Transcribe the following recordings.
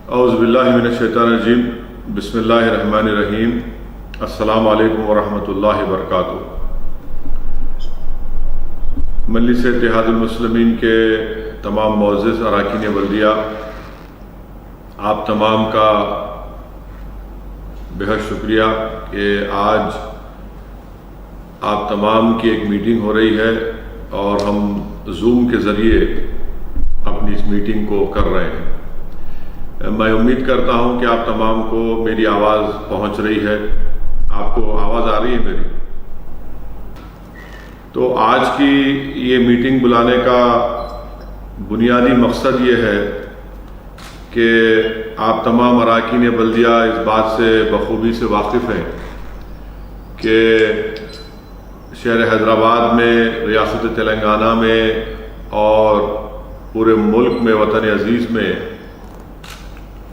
اعوذ باللہ من الشیطان الرجیم، بسم اللہ الرحمن الرحیم۔ السلام علیکم ورحمۃ اللہ وبرکاتہ۔ مجلس اتحاد المسلمین کے تمام معزز اراکین بلدیہ، آپ تمام کا بہت شکریہ کہ آج آپ تمام کی ایک میٹنگ ہو رہی ہے اور ہم زوم کے ذریعے اپنی اس میٹنگ کو کر رہے ہیں۔ میں امید کرتا ہوں کہ آپ تمام کو میری آواز پہنچ رہی ہے۔ آپ کو آواز آ رہی ہے میری؟ تو آج کی یہ میٹنگ بلانے کا بنیادی مقصد یہ ہے کہ آپ تمام اراکین بلدیہ اس بات سے بخوبی سے واقف ہیں کہ شہر حیدرآباد میں، ریاست تلنگانہ میں اور پورے ملک میں، وطن عزیز میں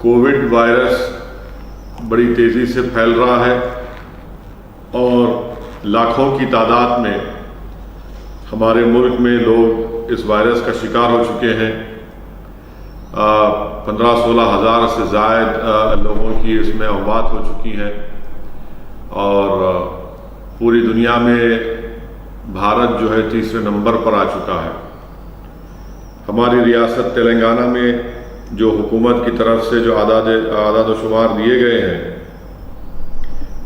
کووڈ وائرس بڑی تیزی سے پھیل رہا ہے اور لاکھوں کی تعداد میں ہمارے ملک میں لوگ اس وائرس کا شکار ہو چکے ہیں۔ 15-16 ہزار سے زائد لوگوں کی اس میں وفات ہو چکی ہیں اور پوری دنیا میں بھارت جو ہے تیسرے نمبر پر آ چکا ہے۔ ہماری ریاست تلنگانہ میں جو حکومت کی طرف سے جو اعداد و شمار دیے گئے ہیں،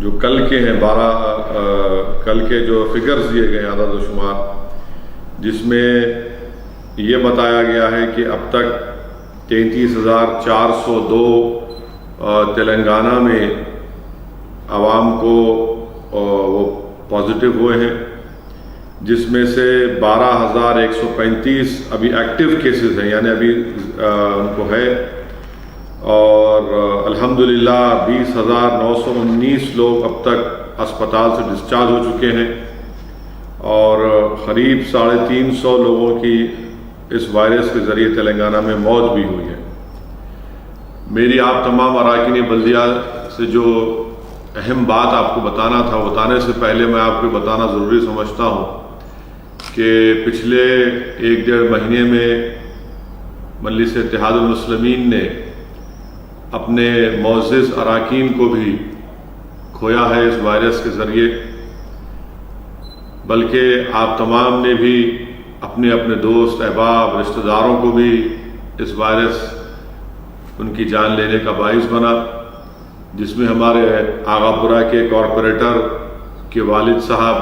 جو کل کے ہیں، کل کے جو فگرز دیے گئے ہیں، اعداد و شمار، جس میں یہ بتایا گیا ہے کہ اب تک 33,402 تلنگانہ میں عوام کو وہ پازیٹیو ہوئے ہیں، جس میں سے 12,135 ابھی ایکٹیو کیسز ہیں، یعنی ابھی ان کو ہے، اور الحمدللہ 20,919 لوگ اب تک اسپتال سے ڈسچارج ہو چکے ہیں اور قریب 350 لوگوں کی اس وائرس کے ذریعے تلنگانہ میں موت بھی ہوئی ہے۔ میری آپ تمام اراکین بلدیہ سے جو اہم بات آپ کو بتانا تھا، بتانے سے پہلے میں آپ کو بتانا ضروری سمجھتا ہوں کہ پچھلے 1-1.5 مہینے میں مجلس اتحاد المسلمین نے اپنے معزز اراکین کو بھی کھویا ہے اس وائرس کے ذریعے، بلکہ آپ تمام نے بھی اپنے اپنے دوست، احباب، رشتہ داروں کو بھی اس وائرس ان کی جان لینے کا باعث بنا، جس میں ہمارے آغا پورہ کے کارپوریٹر کے والد صاحب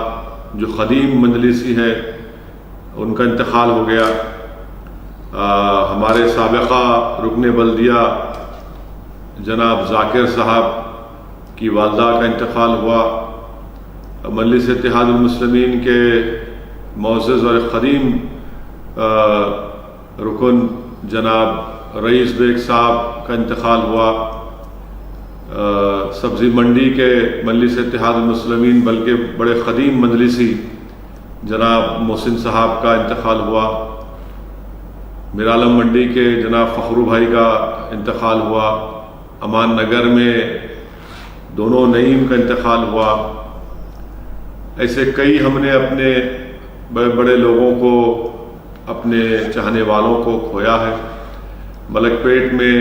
جو قدیم مجلسی ہیں، ان کا انتقال ہو گیا۔ ہمارے سابقہ رکن بلدیہ جناب ذاکر صاحب کی والدہ کا انتقال ہوا۔ مجلس اتحاد المسلمین کے معزز اور قدیم رکن جناب رئیس بیگ صاحب کا انتقال ہوا۔ سبزی منڈی کے مجلس اتحاد المسلمین بلکہ بڑے قدیم مجلسی جناب محسن صاحب کا انتقال ہوا۔ میرالم منڈی کے جناب فخرو بھائی کا انتقال ہوا۔ امان نگر میں دونوں نعیم کا انتقال ہوا۔ ایسے کئی ہم نے اپنے بڑے بڑے لوگوں کو، اپنے چاہنے والوں کو کھویا ہے۔ ملک پیٹ میں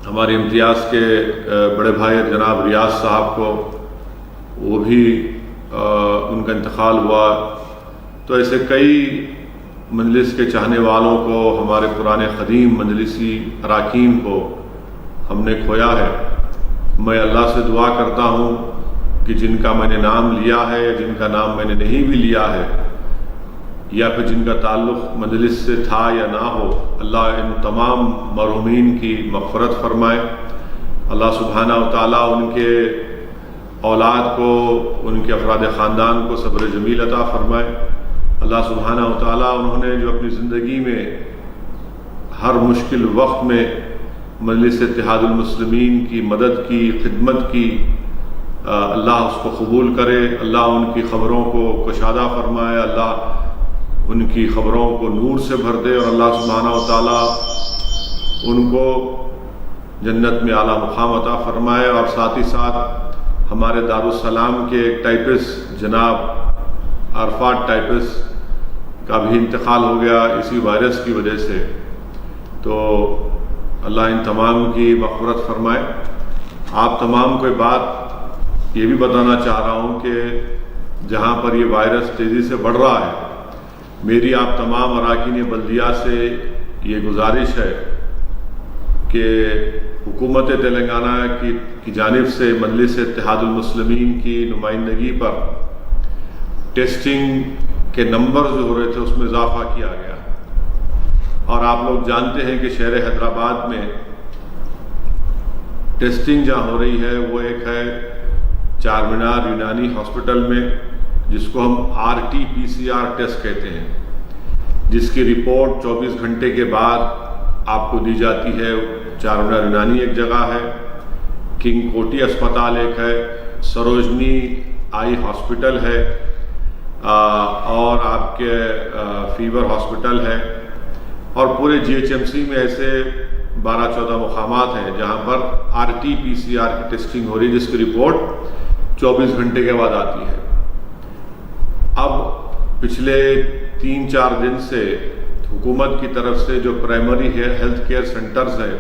ہمارے امتیاز کے بڑے بھائی جناب ریاض صاحب کو، وہ بھی ان کا انتقال ہوا۔ تو ایسے کئی مجلس کے چاہنے والوں کو، ہمارے پرانے قدیم مجلسی اراکین کو ہم نے کھویا ہے۔ میں اللہ سے دعا کرتا ہوں کہ جن کا میں نے نام لیا ہے، جن کا نام میں نے نہیں بھی لیا ہے، یا پھر جن کا تعلق مجلس سے تھا یا نہ ہو، اللہ ان تمام مرحومین کی مغفرت فرمائے۔ اللہ سبحانہ و تعالیٰ ان کے اولاد کو، ان کے افراد خاندان کو صبر جمیل عطا فرمائے۔ اللہ سبحانہ و تعالیٰ انہوں نے جو اپنی زندگی میں ہر مشکل وقت میں مجلس اتحاد المسلمین کی مدد کی، خدمت کی، اللہ اس کو قبول کرے۔ اللہ ان کی خبروں کو کشادہ فرمائے، اللہ ان کی خبروں کو نور سے بھر دے، اور اللہ سبحانہ و تعالیٰ ان کو جنت میں اعلیٰ مقام عطا فرمائے۔ اور ساتھ ہی ساتھ ہمارے دارالسلام کے ایک ٹائپسٹ جناب عرفات ٹائپسٹ کا بھی انتقال ہو گیا اسی وائرس کی وجہ سے۔ تو اللہ ان تمام کی مغفرت فرمائے۔ آپ تمام کو ایک بات یہ بھی بتانا چاہ رہا ہوں کہ جہاں پر یہ وائرس تیزی سے بڑھ رہا ہے، میری آپ تمام اراکین بلدیہ سے یہ گزارش ہے کہ حکومت تلنگانہ کی جانب سے مجلس اتحاد المسلمین کی نمائندگی پر ٹیسٹنگ کے نمبر جو ہو رہے تھے اس میں اضافہ کیا گیا، اور آپ لوگ جانتے ہیں کہ شہر حیدرآباد میں ٹیسٹنگ جہاں ہو رہی ہے وہ ایک ہے چار مینار یونانی ہاسپٹل میں، جس کو ہم RT-PCR ٹیسٹ کہتے ہیں، جس کی رپورٹ 24 گھنٹے کے بعد آپ کو دی جاتی ہے۔ چار مینار یونانی ایک جگہ ہے، کنگ کوٹی اسپتال ایک ہے، سروجنی آئی ہاسپٹل ہے، اور آپ کے فیور ہاسپٹل ہے، اور پورے GHMC میں ایسے 12-14 مقامات ہیں جہاں پر RT-PCR کی ٹیسٹنگ ہو رہی ہے، جس کی رپورٹ 24 گھنٹے کے بعد آتی ہے۔ اب پچھلے 3-4 دن سے حکومت کی طرف سے جو پرائمری ہیلتھ کیئر سینٹرز ہیں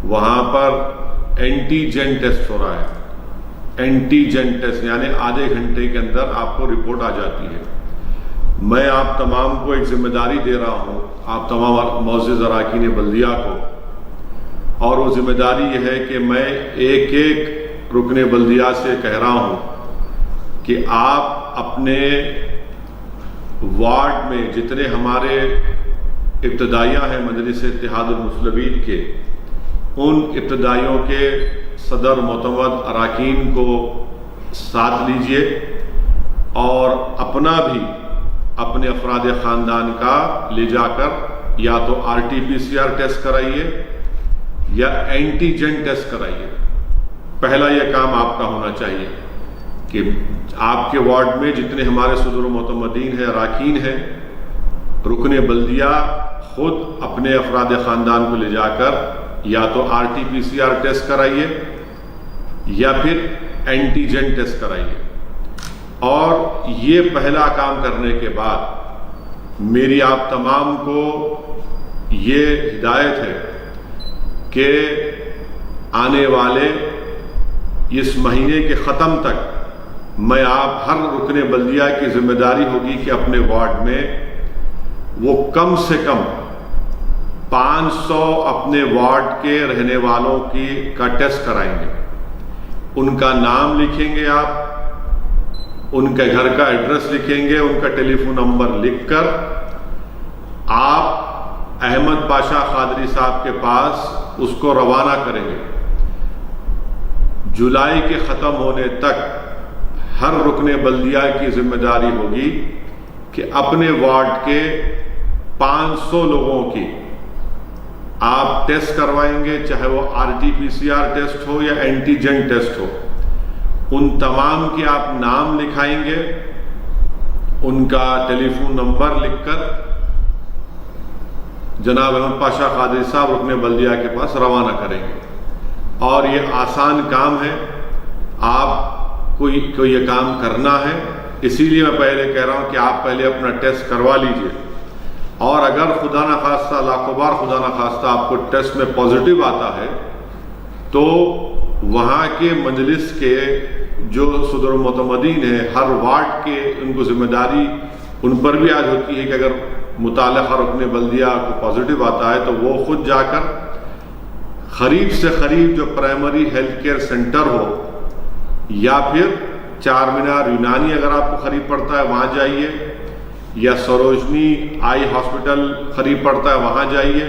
وہاں پر اینٹیجن ٹیسٹ ہو رہا ہے۔ اینٹیجن ٹیسٹ یعنی آدھے گھنٹے کے اندر آپ کو رپورٹ آ جاتی ہے۔ میں آپ تمام کو ایک ذمہ داری دے رہا ہوں، آپ تمام معزز اراکین بلدیہ کو، اور وہ ذمہ داری یہ ہے کہ میں ایک ایک رکن بلدیہ سے کہہ رہا ہوں کہ آپ اپنے وارڈ میں جتنے ہمارے ابتدائیہ ہیں مجلس اتحاد المسلمین کے، ان ابتدائیوں کے صدر معتمد اراکین کو ساتھ لیجئے، اور اپنا بھی اپنے افراد خاندان کا لے جا کر یا تو RT-PCR ٹیسٹ کرائیے یا اینٹیجن ٹیسٹ کرائیے۔ پہلا یہ کام آپ کا ہونا چاہیے کہ آپ کے وارڈ میں جتنے ہمارے صدر معتمدین ہیں، اراکین ہیں، رکن بلدیہ خود اپنے افراد خاندان کو لے جا کر یا تو RT-PCR ٹیسٹ کرائیے یا پھر اینٹیجن ٹیسٹ کرائیے۔ اور یہ پہلا کام کرنے کے بعد میری آپ تمام کو یہ ہدایت ہے کہ آنے والے اس مہینے کے ختم تک میں آپ ہر رکن بلدیہ کی ذمہ داری ہوگی کہ اپنے وارڈ میں وہ کم سے کم 500 اپنے وارڈ کے رہنے والوں کا ٹیسٹ کرائیں گے۔ ان کا نام لکھیں گے، آپ ان کے گھر کا ایڈریس لکھیں گے، ان کا ٹیلی فون نمبر لکھ کر آپ احمد پاشا قادری صاحب کے پاس اس کو روانہ کریں گے۔ جولائی کے ختم ہونے تک ہر رکن بلدیہ کی ذمہ داری ہوگی کہ اپنے وارڈ کے 500 لوگوں کی آپ ٹیسٹ کروائیں گے، چاہے وہ RT-PCR ٹیسٹ ہو یا اینٹیجن ٹیسٹ ہو۔ ان تمام کے آپ نام لکھائیں گے، ان کا ٹیلی فون نمبر لکھ کر جناب احمد پاشا قادری صاحب رکن بلدیہ کے پاس روانہ کریں گے۔ اور یہ آسان کام ہے، آپ کو یہ کام کرنا ہے، اسی لیے میں پہلے کہہ رہا ہوں کہ آپ پہلے اپنا ٹیسٹ کروا لیجئے، اور اگر خدا نخواستہ لاکھوں بار خدا نخواستہ آپ کو ٹیسٹ میں پازیٹیو آتا ہے تو وہاں کے مجلس کے جو صدر معتمدین ہیں ہر وارڈ کے، ان کو ذمہ داری ان پر بھی آج ہوتی ہے کہ اگر متعلقہ رکن بلدیہ کو پازیٹیو آتا ہے تو وہ خود جا کر قریب سے قریب جو پرائمری ہیلتھ کیئر سینٹر ہو یا پھر چار مینار یونانی اگر آپ کو قریب پڑتا ہے وہاں جائیے، یا سروجنی آئی ہاسپٹل قریب پڑتا ہے وہاں جائیے،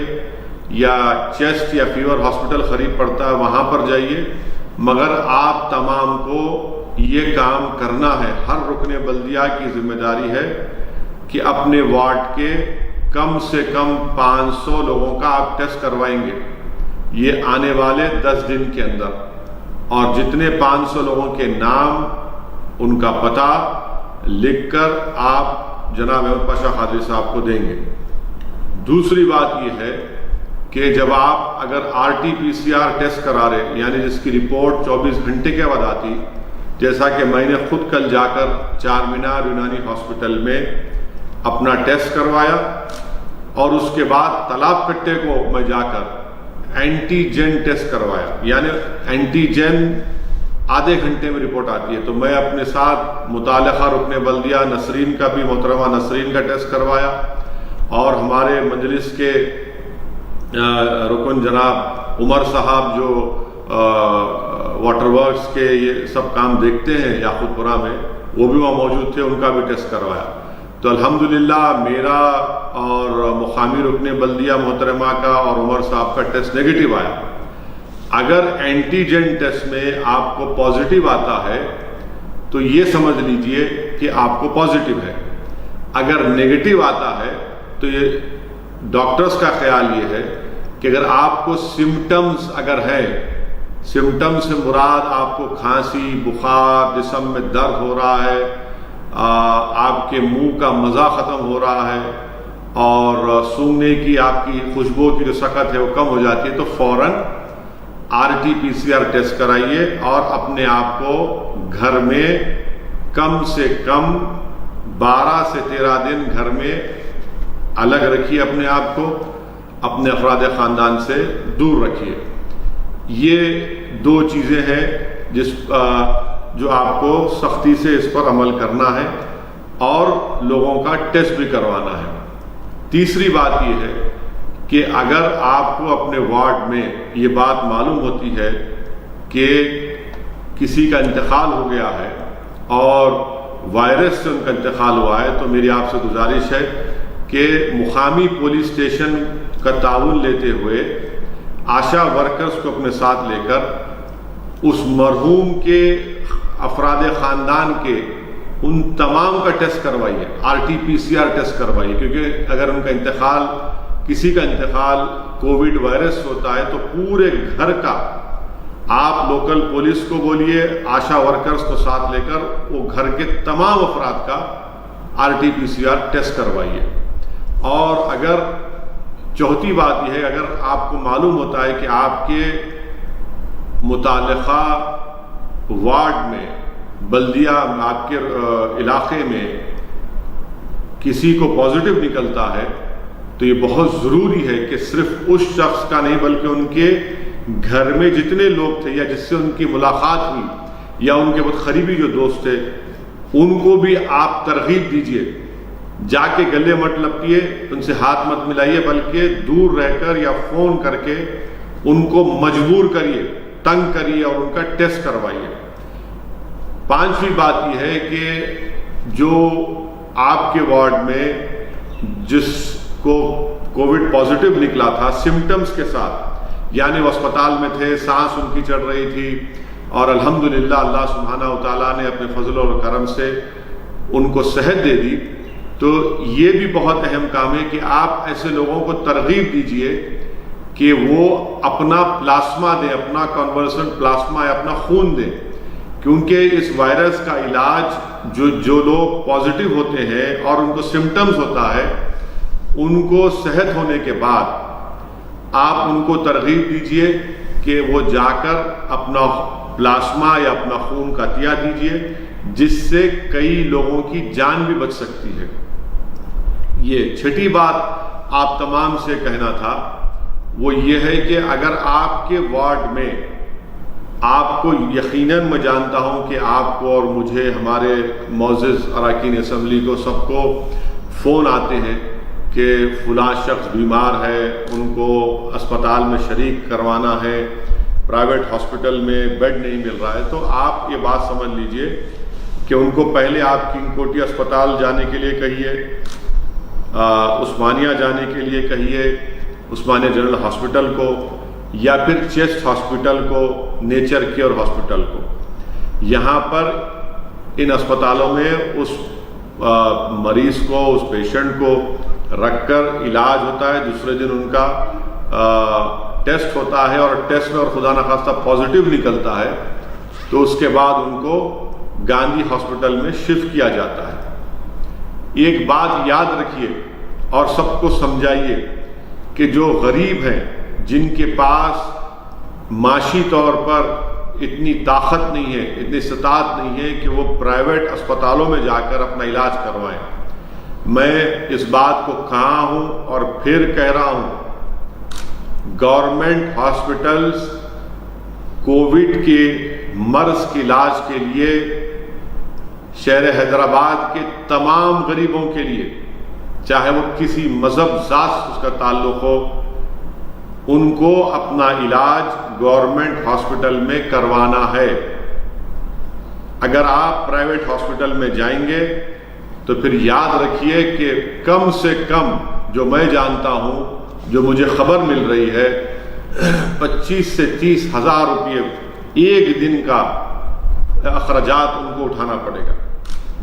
یا چیسٹ یا فیور ہاسپٹل قریب پڑتا ہے وہاں پر جائیے، مگر آپ تمام کو یہ کام کرنا ہے۔ ہر رکن بلدیہ کی ذمہ داری ہے کہ اپنے وارڈ کے کم سے کم 500 لوگوں کا آپ ٹیسٹ کروائیں گے، یہ آنے والے 10 دن کے اندر، اور جتنے 500 لوگوں کے نام، ان کا پتہ لکھ کر آپ جناب احمد پاشا قادری صاحب کو دیں گے۔ دوسری بات یہ ہے کہ جب آپ اگر RT-PCR ٹیسٹ کرا رہے، یعنی جس کی رپورٹ 24 گھنٹے کے بعد آتی، جیسا کہ میں نے خود کل جا کر چار مینار یونانی ہاسپٹل میں اپنا ٹیسٹ کروایا، اور اس کے بعد تالاب کٹے کو میں جا کر اینٹیجن ٹیسٹ کروایا، یعنی اینٹیجن آدھے گھنٹے میں رپورٹ آتی ہے، تو میں اپنے ساتھ متعلقہ رکن بلدیہ نسرین کا بھی، محترمہ نسرین کا ٹیسٹ کروایا، اور ہمارے مجلس کے رکن جناب عمر صاحب جو واٹر ورکس کے یہ سب کام دیکھتے ہیں یاقوت پورہ میں، وہ بھی وہاں موجود تھے، ان کا بھی ٹیسٹ کروایا۔ تو الحمدللہ میرا اور مقامی رکن بلدیہ محترمہ کا اور عمر صاحب کا ٹیسٹ نیگیٹو آیا۔ اگر اینٹیجن ٹیسٹ میں آپ کو پازیٹیو آتا ہے تو یہ سمجھ لیجئے کہ آپ کو پازیٹیو ہے، اگر نیگیٹو آتا ہے تو یہ ڈاکٹرز کا خیال یہ ہے کہ اگر آپ کو سمٹمز اگر ہے، سمٹم سے مراد آپ کو کھانسی، بخار، جسم میں درد ہو رہا ہے، آپ کے منہ کا مزہ ختم ہو رہا ہے، اور سونگنے کی آپ کی خوشبو کی جو سکت ہے وہ کم ہو جاتی ہے، تو فوراً RT-PCR ٹیسٹ کرائیے اور اپنے آپ کو گھر میں کم سے کم 12 سے 13 دن گھر میں الگ رکھیے، اپنے آپ کو اپنے افراد خاندان سے دور رکھیے۔ یہ دو چیزیں ہیں جو آپ کو سختی سے اس پر عمل کرنا ہے اور لوگوں کا ٹیسٹ بھی کروانا ہے۔ تیسری بات یہ ہے کہ اگر آپ کو اپنے وارڈ میں یہ بات معلوم ہوتی ہے کہ کسی کا انتقال ہو گیا ہے اور وائرس سے ان کا انتقال ہوا ہے، تو میری آپ سے گزارش ہے کہ مقامی پولیس اسٹیشن کا تعاون لیتے ہوئے آشا ورکرز کو اپنے ساتھ لے کر اس مرحوم کے افراد خاندان کے ان تمام کا ٹیسٹ کروائیے، RT-PCR ٹیسٹ کروائیے، کیونکہ اگر ان کا انتقال، کسی کا انتقال کووڈ وائرس ہوتا ہے تو پورے گھر کا آپ لوکل پولیس کو بولیے، آشا ورکرز کو ساتھ لے کر وہ گھر کے تمام افراد کا RT-PCR ٹیسٹ کروائیے۔ اور اگر چوتھی بات یہ ہے، اگر آپ کو معلوم ہوتا ہے کہ آپ کے متعلقہ وارڈ میں، بلدیہ، آپ کے علاقے میں کسی کو پازیٹیو نکلتا ہے، تو یہ بہت ضروری ہے کہ صرف اس شخص کا نہیں بلکہ ان کے گھر میں جتنے لوگ تھے یا جس سے ان کی ملاقات ہوئی یا ان کے بہت قریبی جو دوست تھے، ان کو بھی آپ ترغیب دیجئے، جا کے گلے مت لپٹیے، ان سے ہاتھ مت ملائیے، بلکہ دور رہ کر یا فون کر کے ان کو مجبور کریے، تنگ کریے اور ان کا ٹیسٹ کروائیے۔ پانچویں بات یہ ہے کہ جو آپ کے وارڈ میں جس کو کووڈ پازیٹیو نکلا تھا سمٹمز کے ساتھ، یعنی وہ اسپتال میں تھے، سانس ان کی چڑھ رہی تھی، اور الحمدللہ اللہ سبحانہ وتعالیٰ نے اپنے فضل اور کرم سے ان کو صحت دے دی، تو یہ بھی بہت اہم کام ہے کہ آپ ایسے لوگوں کو ترغیب دیجئے کہ وہ اپنا پلاسما دیں، اپنا کنورسنٹ پلاسما یا اپنا خون دیں، کیونکہ اس وائرس کا علاج جو لوگ پازیٹیو ہوتے ہیں اور ان کو سمٹمز ہوتا ہے، ان کو صحت ہونے کے بعد آپ ان کو ترغیب دیجئے کہ وہ جا کر اپنا پلاسما یا اپنا خون کا عطیہ دیجئے، جس سے کئی لوگوں کی جان بھی بچ سکتی ہے۔ یہ چھٹی بات آپ تمام سے کہنا تھا وہ یہ ہے کہ اگر آپ کے وارڈ میں آپ کو یقیناً میں جانتا ہوں کہ آپ کو اور مجھے، ہمارے معزز اراکین اسمبلی کو، سب کو فون آتے ہیں کہ فلاں شخص بیمار ہے، ان کو اسپتال میں شریک کروانا ہے، پرائیویٹ ہاسپٹل میں بیڈ نہیں مل رہا ہے، تو آپ یہ بات سمجھ لیجئے کہ ان کو پہلے آپ کنگ کوٹی اسپتال جانے کے لیے کہیے، عثمانیہ جانے کے لیے کہیے، عثمانیہ جنرل ہاسپٹل کو، یا پھر چیسٹ ہاسپٹل کو، نیچر کیئر ہاسپٹل کو۔ یہاں پر ان اسپتالوں میں اس مریض کو، اس پیشنٹ کو رکھ کر علاج ہوتا ہے، دوسرے دن ان کا ٹیسٹ ہوتا ہے، اور ٹیسٹ میں اور خدا نخواستہ پازیٹیو نکلتا ہے تو اس کے بعد ان کو گاندھی ہاسپٹل میں شفٹ کیا جاتا ہے۔ ایک بات یاد رکھیے اور سب کو سمجھائیے کہ جو غریب ہیں، جن کے پاس معاشی طور پر اتنی طاقت نہیں ہے، اتنی استطاعت نہیں ہے کہ وہ پرائیویٹ اسپتالوں میں جا کر اپنا علاج کروائیں، میں اس بات کو کہا ہوں اور پھر کہہ رہا ہوں، گورنمنٹ ہاسپٹلز کووڈ کے مرض کے علاج کے لیے شہر حیدرآباد کے تمام غریبوں کے لیے، چاہے وہ کسی مذہب ذات سے اس کا تعلق ہو، ان کو اپنا علاج گورنمنٹ ہاسپٹل میں کروانا ہے۔ اگر آپ پرائیویٹ ہاسپٹل میں جائیں گے تو پھر یاد رکھیے کہ کم سے کم جو میں جانتا ہوں، جو مجھے خبر مل رہی ہے، 25 سے 30 ہزار روپے ایک دن کا اخراجات ان کو اٹھانا پڑے گا،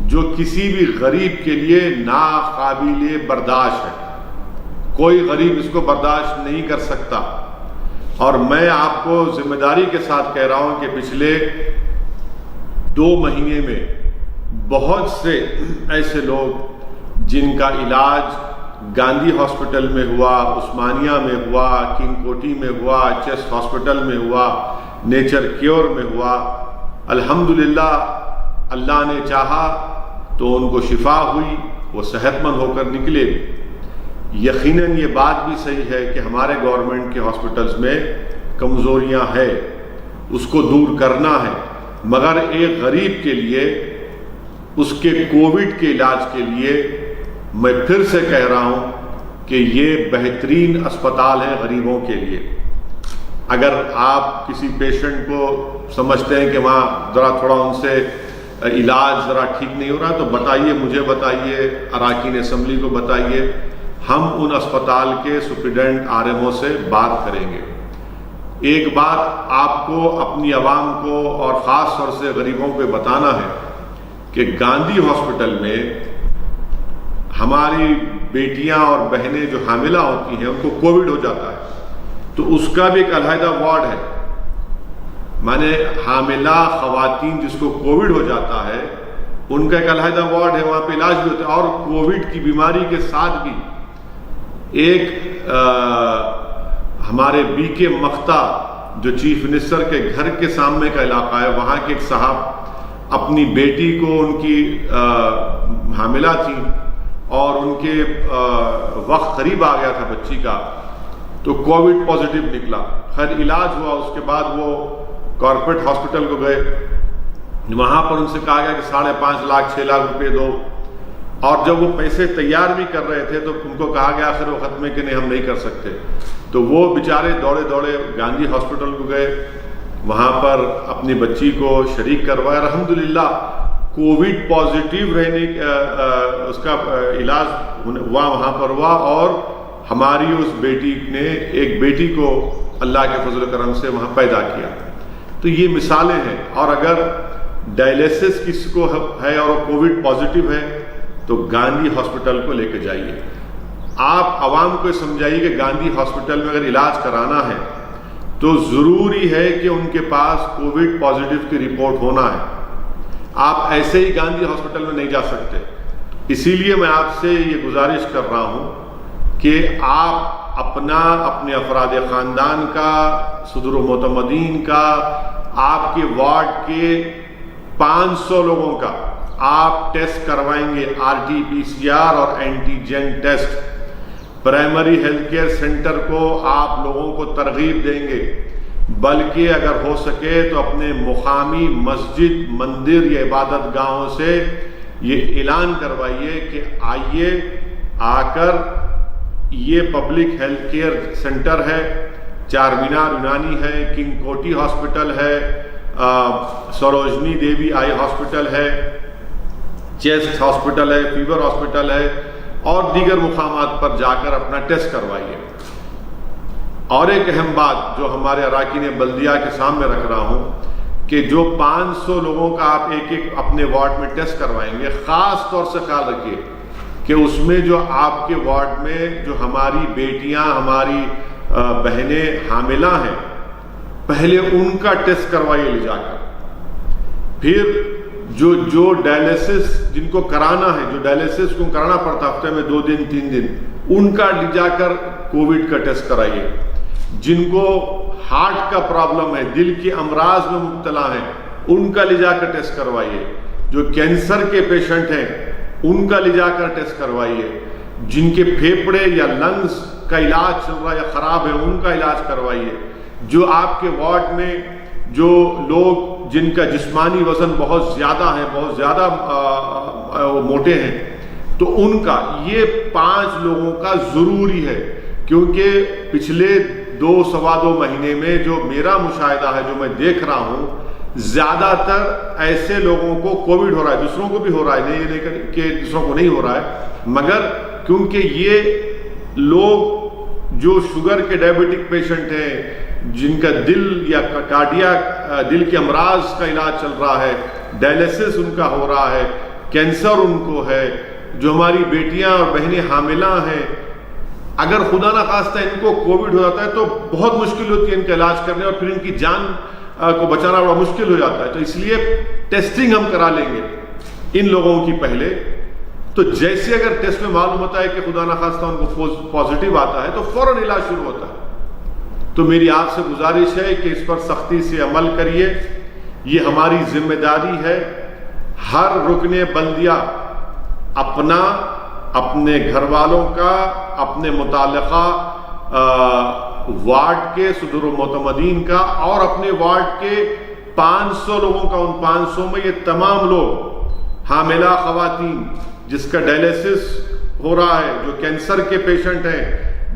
جو کسی بھی غریب کے لیے ناقابل برداشت ہے۔ کوئی غریب اس کو برداشت نہیں کر سکتا۔ اور میں آپ کو ذمہ داری کے ساتھ کہہ رہا ہوں کہ پچھلے 2 مہینے میں بہت سے ایسے لوگ جن کا علاج گاندھی ہاسپٹل میں ہوا، عثمانیہ میں ہوا، کنگ کوٹی میں ہوا، چیسٹ ہاسپٹل میں ہوا، نیچر کیور میں ہوا، الحمدللہ اللہ نے چاہا تو ان کو شفا ہوئی، وہ صحت مند ہو کر نکلے۔ یقیناً یہ بات بھی صحیح ہے کہ ہمارے گورنمنٹ کے ہاسپٹلز میں کمزوریاں ہیں، اس کو دور کرنا ہے، مگر ایک غریب کے لیے، اس کے کووڈ کے علاج کے لیے میں پھر سے کہہ رہا ہوں کہ یہ بہترین اسپتال ہے غریبوں کے لیے۔ اگر آپ کسی پیشنٹ کو سمجھتے ہیں کہ وہاں ذرا تھوڑا ان سے علاج ذرا ٹھیک نہیں ہو رہا تو بتائیے، مجھے بتائیے، اراکین اسمبلی کو بتائیے، ہم ان اسپتال کے سپرنٹینڈنٹ RMO سے بات کریں گے۔ ایک بات آپ کو، اپنی عوام کو اور خاص طور سے غریبوں کو بتانا ہے کہ گاندھی ہاسپٹل میں ہماری بیٹیاں اور بہنیں جو حاملہ ہوتی ہیں ان کو کووڈ ہو جاتا ہے تو اس کا بھی ایک علیحدہ وارڈ ہے۔ مانے حاملہ خواتین جس کو کووڈ ہو جاتا ہے ان کا ایک علیحدہ وارڈ ہے، وہاں پہ علاج بھی ہوتا ہے۔ اور کووڈ کی بیماری کے ساتھ بھی ایک ہمارے BK مختہ جو چیف منسٹر کے گھر کے سامنے کا علاقہ ہے، وہاں کے ایک صاحب اپنی بیٹی کو، ان کی حاملہ تھی اور ان کے وقت قریب آ گیا تھا بچی کا، تو کووڈ پازیٹیو نکلا۔ خیر علاج ہوا، اس کے بعد وہ کارپوریٹ ہاسپٹل کو گئے، وہاں پر ان سے کہا گیا کہ 5.5 لاکھ 6 لاکھ روپے دو، اور جب وہ پیسے تیار بھی کر رہے تھے تو ان کو کہا گیا آخر وہ ختم ہے کہ نہیں ہم نہیں کر سکتے، تو وہ بیچارے دوڑے دوڑے گاندھی ہاسپٹل کو گئے، وہاں پر اپنی بچی کو شریک کروایا۔ الحمدللہ کووڈ پازیٹیو رہنے اس کا علاج ہوا وہاں پر ہوا، اور ہماری اس بیٹی نے ایک بیٹی کو اللہ کے فضل و کرم سے وہاں پیدا کیا۔ تو یہ مثالیں ہیں۔ اور اگر ڈائلیسس کسی کو ہے اور کووڈ پازیٹیو ہے تو گاندھی ہاسپٹل کو لے کے جائیے۔ آپ عوام کو سمجھائیے کہ گاندھی ہاسپٹل میں اگر علاج کرانا ہے تو ضروری ہے کہ ان کے پاس کووڈ پازیٹیو کی رپورٹ ہونا ہے۔ آپ ایسے ہی گاندھی ہاسپٹل میں نہیں جا سکتے۔ اسی لیے میں آپ سے یہ گزارش کر رہا ہوں کہ آپ اپنے افراد خاندان کا، صدر و معتمدین کا، آپ کے وارڈ کے 500 لوگوں کا آپ ٹیسٹ کروائیں گے، RT-PCR اور antigen test. Primary health care centre کو آپ لوگوں کو ترغیب دیں گے، بلکہ اگر ہو سکے تو اپنے مقامی مسجد، مندر یا عبادت گاہوں سے یہ اعلان کروائیے کہ آئیے، آ کر یہ پبلک ہیلتھ کیئر سینٹر ہے، چار مینار یونانی ہے، کنگ کوٹی ہاسپٹل ہے، سروجنی دیوی آئی ہاسپٹل ہے، چیسٹ ہاسپٹل ہے، فیور ہاسپٹل ہے، اور دیگر مقامات پر جا کر اپنا ٹیسٹ کروائیے۔ اور ایک اہم بات جو ہمارے اراکین بلدیہ کے سامنے رکھ رہا ہوں کہ جو 500 لوگوں کا آپ ایک ایک اپنے وارڈ میں ٹیسٹ کروائیں گے، خاص طور سے خیال رکھیے کہ اس میں جو آپ کے وارڈ میں جو ہماری بیٹیاں، ہماری بہنیں حاملہ ہیں، پہلے ان کا ٹیسٹ کروائیے لے جا کر۔ پھر جو ڈائلیسس جن کو کرانا ہے، جو ڈائلیسس کو کرانا پڑتا ہفتے میں 2 دن 3 دن، ان کا لے جا کر کووڈ کا ٹیسٹ کرائیے۔ جن کو ہارٹ کا پرابلم ہے، دل کے امراض میں مبتلا ہیں، ان کا لے جا کر ٹیسٹ کروائیے۔ جو کینسر کے پیشنٹ ہیں ان کا لے جا کر ٹیسٹ کروائیے۔ جن کے پھیپڑے یا لنگز کا علاج چل رہا ہے یا خراب ہے ان کا علاج کروائیے. جو آپ کے وارڈ میں جو لوگ جن کا جسمانی وزن بہت زیادہ ہے, بہت زیادہ موٹے ہیں, تو ان کا یہ 5 لوگوں کا ضروری ہے, کیونکہ پچھلے 2-2.25 مہینے میں جو میرا مشاہدہ ہے, جو میں دیکھ رہا ہوں, زیادہ تر ایسے لوگوں کو کووڈ ہو رہا ہے. دوسروں کو بھی ہو رہا ہے, نہیں کہ دوسروں کو نہیں ہو رہا ہے, مگر کیونکہ یہ لوگ جو شوگر کے ڈائبٹک پیشنٹ ہیں, جن کا دل یا کارڈیاک دل کے امراض کا علاج چل رہا ہے, ڈائلیسس ان کا ہو رہا ہے, کینسر ان کو ہے, جو ہماری بیٹیاں اور بہنیں حاملہ ہیں, اگر خدا نہ خواستہ ان کو کووڈ ہو جاتا ہے تو بہت مشکل ہوتی ہے ان کا علاج کرنے, اور پھر ان کی جان کو بچانا بڑا مشکل ہو جاتا ہے. تو اس لیے ٹیسٹنگ ہم کرا لیں گے ان لوگوں کی پہلے. تو جیسے اگر ٹیسٹ میں معلوم ہوتا ہے کہ خدا نہ خواستہ ان کو پازیٹیو آتا ہے تو فوراً علاج شروع ہوتا ہے. تو میری آپ سے گزارش ہے کہ اس پر سختی سے عمل کریے, یہ ہماری ذمہ داری ہے. ہر رکن بلدیہ اپنا, اپنے گھر والوں کا, اپنے متعلقہ وارڈ کے صدر و معتمدین کا, اور اپنے وارڈ کے 500 لوگوں کا, ان 500 میں یہ تمام لوگ, حاملہ خواتین جس کا ڈائلیسس ہو رہا ہے, جو کینسر کے پیشنٹ ہیں,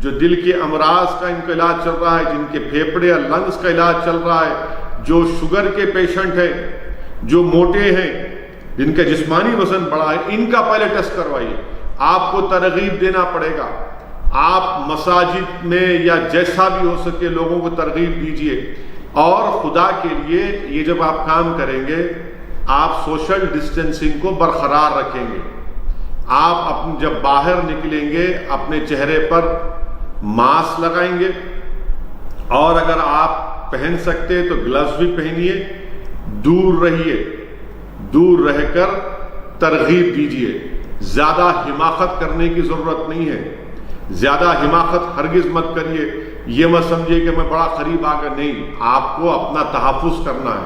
جو دل کے امراض کا ان کا علاج چل رہا ہے, جن کے پھیپھڑے یا لنگس کا علاج چل رہا ہے, جو شوگر کے پیشنٹ ہیں, جو موٹے ہیں, جن کا جسمانی وزن بڑا ہے, ان کا پہلے ٹیسٹ کروائیے. آپ کو ترغیب دینا پڑے گا. آپ مساجد میں یا جیسا بھی ہو سکے لوگوں کو ترغیب دیجیے. اور خدا کے لیے یہ جب آپ کام کریں گے, آپ سوشل ڈسٹینسنگ کو برقرار رکھیں گے. آپ جب باہر نکلیں گے اپنے چہرے پر ماسک لگائیں گے, اور اگر آپ پہن سکتے تو گلوز بھی پہنیے. دور رہیے, دور رہ کر ترغیب دیجیے. زیادہ حماقت کرنے کی ضرورت نہیں ہے. زیادہ حماقت ہرگز مت کریے. یہ مت سمجھیے کہ میں بڑا قریب آ کر, نہیں, آپ کو اپنا تحفظ کرنا ہے.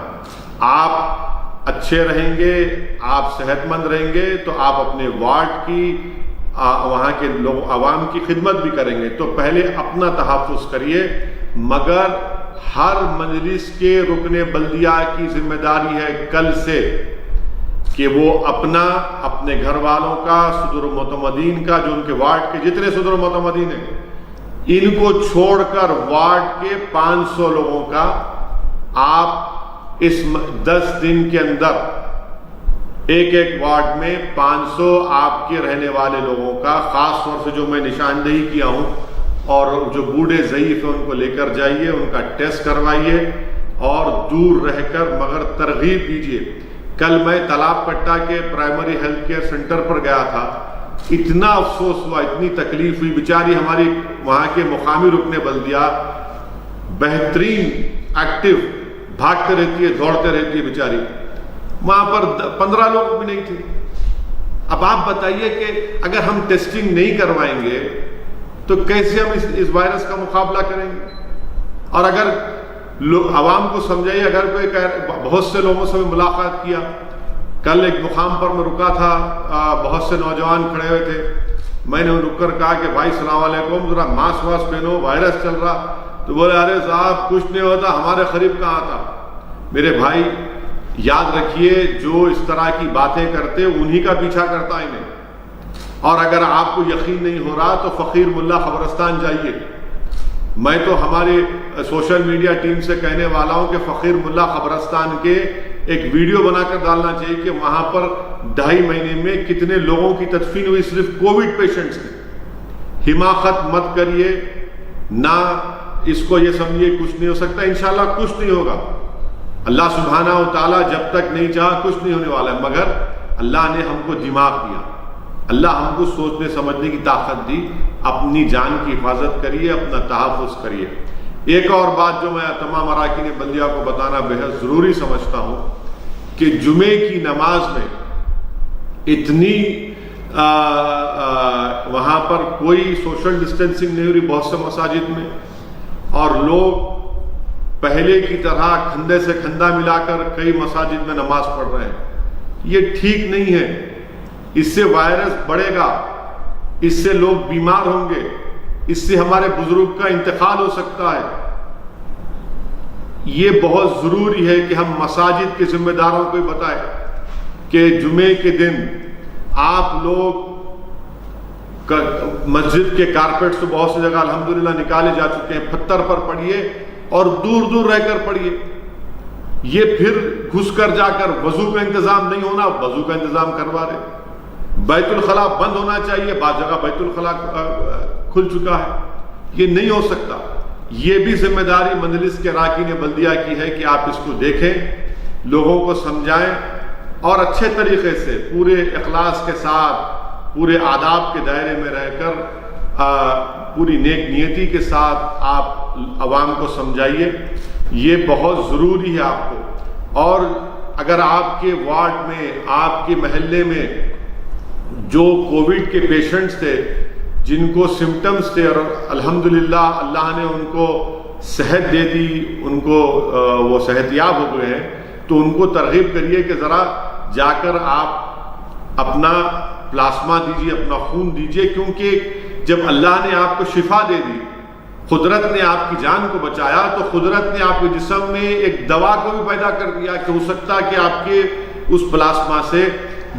آپ اچھے رہیں گے, آپ صحت مند رہیں گے تو آپ اپنے وارڈ کی, وہاں کے لوگ عوام کی خدمت بھی کریں گے. تو پہلے اپنا تحفظ کریے. مگر ہر مجلس کے رکن بلدیہ کی ذمہ داری ہے کل سے کہ وہ اپنے گھر والوں کا, صدر و معتمدین کا, جو ان کے وارڈ کے جتنے صدر و معتمدین ہیں, ان کو چھوڑ کر وارڈ کے 500 لوگوں کا آپ اس 10 دن کے اندر ایک وارڈ میں 500 آپ کے رہنے والے لوگوں کا, خاص طور سے جو میں نشاندہی کیا ہوں, اور جو بوڑھے ضعیف ہیں ان کو لے کر جائیے, ان کا ٹیسٹ کروائیے, اور دور رہ کر مگر ترغیب دیجیے. کل میں تالاب کٹا کے پرائمری ہیلتھ کیئر سینٹر پر گیا تھا. اتنا افسوس ہوا, اتنی تکلیف ہوئی. بیچاری ہماری وہاں کے مقامی رکن بلدیہ بہترین ایکٹیو, بھاگتے رہتی ہے, دوڑتے رہتی ہے بیچاری. وہاں پر 15 لوگ بھی نہیں تھے. اب آپ بتائیے کہ اگر ہم ٹیسٹنگ نہیں کروائیں گے تو کیسے ہم اس وائرس کا مقابلہ کریں گے؟ اور اگر عوام کو سمجھائیے, اگر کوئی بہت سے لوگوں سے ملاقات کیا, کل ایک مقام پر میں رکا تھا, بہت سے نوجوان کھڑے ہوئے تھے, میں نے رک کر کہا کہ بھائی السلام علیکم, ذرا ماسک واسک پہنو, وائرس چل رہا. تو بولے ارے صاحب کچھ نہیں ہوتا, ہمارے قریب کہاں تھا. میرے بھائی یاد رکھیے, جو اس طرح کی باتیں کرتے انہی کا پیچھا کرتا انہیں. اور اگر آپ کو یقین نہیں ہو رہا تو فقیر ملا خبرستان جائیے. میں تو ہمارے سوشل میڈیا ٹیم سے کہنے والا ہوں کہ فقیر ملا خبرستان کے ایک ویڈیو بنا کر ڈالنا چاہیے کہ وہاں پر 2.5 مہینے میں کتنے لوگوں کی تدفین ہوئی, صرف کووڈ پیشنٹس کی. حماقت مت کریے, نہ اس کو یہ سمجھیے کچھ نہیں ہو سکتا. انشاءاللہ کچھ نہیں ہوگا. اللہ سبحانہ و تعالیٰ جب تک نہیں چاہا کچھ نہیں ہونے والا ہے. مگر اللہ نے ہم کو دماغ دیا, اللہ ہم کو سوچنے سمجھنے کی طاقت دی. اپنی جان کی حفاظت کریے, اپنا تحفظ کریے. ایک اور بات جو میں تمام اراکین بلدیہ کو بتانا بہت ضروری سمجھتا ہوں کہ جمعے کی نماز میں اتنی وہاں پر کوئی سوشل ڈسٹینسنگ نہیں ہو رہی بہت سے مساجد میں, اور لوگ پہلے کی طرح کھندے سے کھندا ملا کر کئی مساجد میں نماز پڑھ رہے ہیں. یہ ٹھیک نہیں ہے. اس سے وائرس بڑھے گا, اس سے لوگ بیمار ہوں گے. اس سے ہمارے بزرگ کا انتقال ہو سکتا ہے. یہ بہت ضروری ہے کہ ہم مساجد کے ذمہ داروں کو بتائیں کہ جمعے کے دن آپ لوگ مسجد کے کارپیٹس تو بہت سی جگہ الحمدللہ نکالے جا چکے ہیں, پتھر پر پڑھیے اور دور دور رہ کر پڑھیے. یہ پھر گھس کر جا کر وضو کا انتظام نہیں ہونا, وضو کا انتظام کروا رہے. بیت الخلاء بند ہونا چاہیے, بعض جگہ بیت الخلاء کھل چکا ہے. یہ نہیں ہو سکتا. یہ بھی ذمہ داری مجلس کے اراکین بلدیہ کی ہے کہ آپ اس کو دیکھیں, لوگوں کو سمجھائیں اور اچھے طریقے سے پورے اخلاص کے ساتھ, پورے آداب کے دائرے میں رہ کر پوری نیک نیتی کے ساتھ آپ عوام کو سمجھائیے. یہ بہت ضروری ہے آپ کو. اور اگر آپ کے وارڈ میں, آپ کے محلے میں جو کووڈ کے پیشنٹس تھے, جن کو سمٹمز تھے اور الحمدللہ اللہ نے ان کو صحت دے دی, ان کو وہ صحت یاب ہو گئے ہیں, تو ان کو ترغیب کریے کہ ذرا جا کر آپ اپنا پلاسما دیجیے, اپنا خون دیجیے, کیونکہ جب اللہ نے آپ کو شفا دے دی, قدرت نے آپ کی جان کو بچایا, تو قدرت نے آپ کے جسم میں ایک دوا کو بھی پیدا کر دیا کہ ہو سکتا ہے کہ آپ کے اس پلاسما سے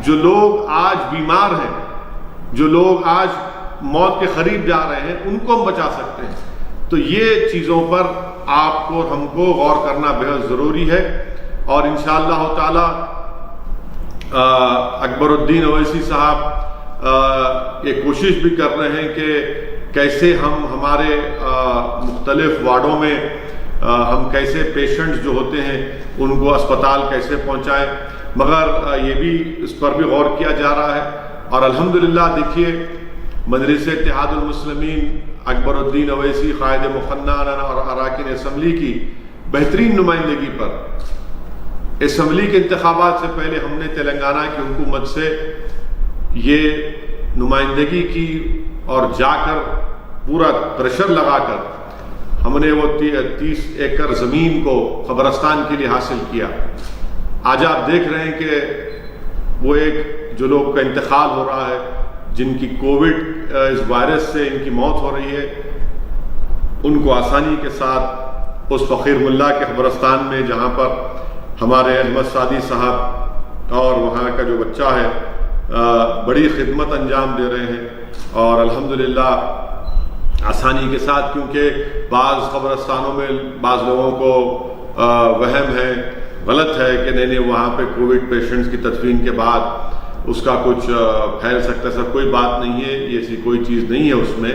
جو لوگ آج بیمار ہیں, جو لوگ آج موت کے قریب جا رہے ہیں, ان کو ہم بچا سکتے ہیں. تو یہ چیزوں پر آپ کو, ہم کو غور کرنا بہت ضروری ہے. اور انشاءاللہ تعالی اکبر الدین اویسی صاحب یہ کوشش بھی کر رہے ہیں کہ کیسے ہم ہمارے مختلف وارڈوں میں ہم کیسے پیشنٹس جو ہوتے ہیں ان کو اسپتال کیسے پہنچائیں, مگر یہ بھی اس پر بھی غور کیا جا رہا ہے. اور الحمدللہ دیکھیے مجلس اتحاد المسلمین اکبر الدین اویسی قائد مقننہ اور اراکین اسمبلی کی بہترین نمائندگی پر اسمبلی کے انتخابات سے پہلے ہم نے تلنگانہ کی حکومت سے یہ نمائندگی کی اور جا کر پورا پریشر لگا کر ہم نے وہ 30 ایکڑ زمین کو قبرستان کے لیے حاصل کیا. آج آپ دیکھ رہے ہیں کہ وہ ایک جو لوگ کا انتقال ہو رہا ہے, جن کی کووڈ اس وائرس سے ان کی موت ہو رہی ہے, ان کو آسانی کے ساتھ اس فقیر ملا کے قبرستان میں, جہاں پر ہمارے احمد سعدی صاحب اور وہاں کا جو بچہ ہے بڑی خدمت انجام دے رہے ہیں. اور الحمدللہ آسانی کے ساتھ, کیونکہ بعض قبرستانوں میں بعض لوگوں کو وہم ہے, غلط ہے کہ نہیں وہاں پہ کووڈ پیشنٹس کی تدفین کے بعد اس کا کچھ پھیل سکتا ہے. سب کوئی بات نہیں ہے, یہ ایسی کوئی چیز نہیں ہے اس میں.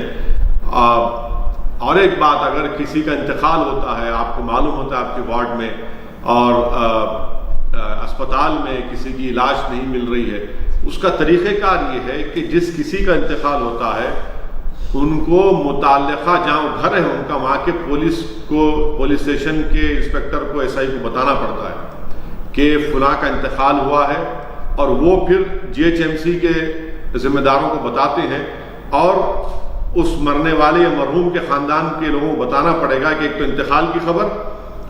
اور ایک بات, اگر کسی کا انتقال ہوتا ہے, آپ کو معلوم ہوتا ہے آپ کے وارڈ میں اور اسپتال میں کسی کی علاج نہیں مل رہی ہے, اس کا طریقہ کار یہ ہے کہ جس کسی کا انتقال ہوتا ہے ان کو متعلقہ جہاں گھر ہے ان کا, وہاں کے پولیس اسٹیشن کے انسپکٹر کو ایس آئی کو بتانا پڑتا ہے کہ فلاں کا انتقال ہوا ہے, اور وہ پھر جی ایچ ایم سی کے ذمہ داروں کو بتاتے ہیں, اور اس مرنے والے یا مرحوم کے خاندان کے لوگوں کو بتانا پڑے گا کہ ایک تو انتقال کی خبر,